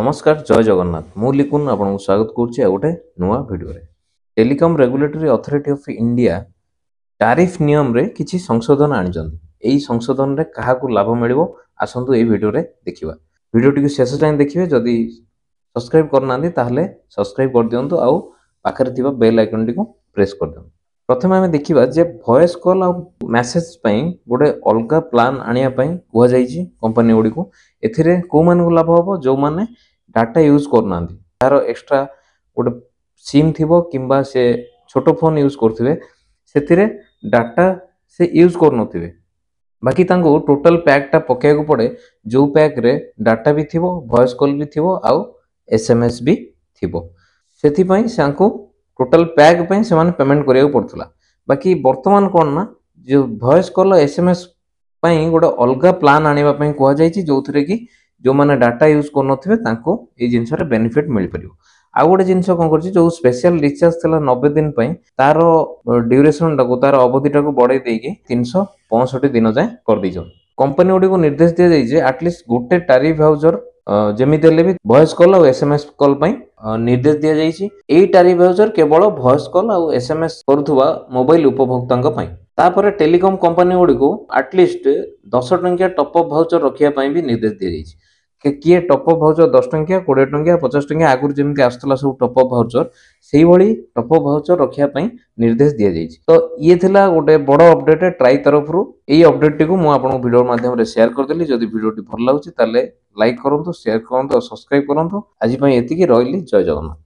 नमस्कार जय जगन्नाथ मु लिकुन आपको स्वागत करुच्चे गोटे नुआ video telecom regulatory authority of India tariff नियम रे किछि संशोधन आनिछन्ति एई संशोधन रे काहाकू लाभ मिलिबो आसंतु एई भिडियो रे देखिबा भिडियोटी शेष जाए देखिए जदि सब्सक्राइब करनांती ताहले सब्सक्राइब कर दियंतु आउ पाखरे थिबा बेल आइकन टी को प्रेस कर दियंतु। प्रथमे आमे देखिबा जे वॉइस कॉल आ मेसेज पई गोटे अलगा प्लान आनिया पई कुआ जाईची कंपनी गुडी को एथिरे को मान को लाभ होबो जो माने डाटा यूज करनांती तार एक्स्ट्रा गोटे सिम थिबो किंबा से छोटो फोन यूज करथिबे सेथिरे डाटा से यूज करनथिबे बाकी तांको टोटल पैक टा पकेया को पड़े जो पैक रे डाटा भी थिबो वॉइस कॉल भी थिबो आउ एसएमएस भी थिबो सेथि पई सांको टोटल पैक पे से पेमेंट करिया पड़ता बाकी वर्तमान कौन ना जो वॉइस कॉल एसएमएस पई गोटे अलगा प्लान आनिबा पई कुआ जाईची जोथरे कि जो माने डाटा यूज करनथिबे तांको ए जिंस रे बेनिफिट मिल परियो। आ गोटे जिंस कोन करछि जो स्पेशल रिचार्ज थला 90 दिन पई तार ड्यूरेशन टाको तार अवधि टाको बढ़ाई देकी 365 दिन जाय कर दिजो कंपनी गुडी को निर्देश दिया जाय जे एटलीस्ट गोटे टैरिफ हाउजर जेमिति हेले भी वॉइस कॉल और एसएमएस कॉल पई निर्देश दिया जायछि एई टैरिफ हाउजर केवल वॉइस कॉल और एसएमएस करूथुवा मोबाइल उपभोक्तांक पई तापर टेलीकॉम कंपनी गुडी को एटलीस्ट 10 टंकिया टॉप अप वाउचर रखिया पई भी निर्देश दिया जायछि कि किए टॉप अप वाउचर 10 टंकिया 20 टंकिया 50 टंकिया आगुर जेमिति आस्तला सब टॉप अप वाउचर सेही भली टॉप अप वाउचर रखिया पई निर्देश दिया जायछि। तो ये थिला गोटे बड़ अपडेट ट्राई तरफरु एई अपडेट टी को मु आपन वीडियो माध्यम रे शेयर कर देली जदि वीडियो टी भल लागुछि ताले लाइक करंतु शेयर करंतु और सब्सक्राइब करंतु आज पई एतिकी रहली जय जगन्नाथ।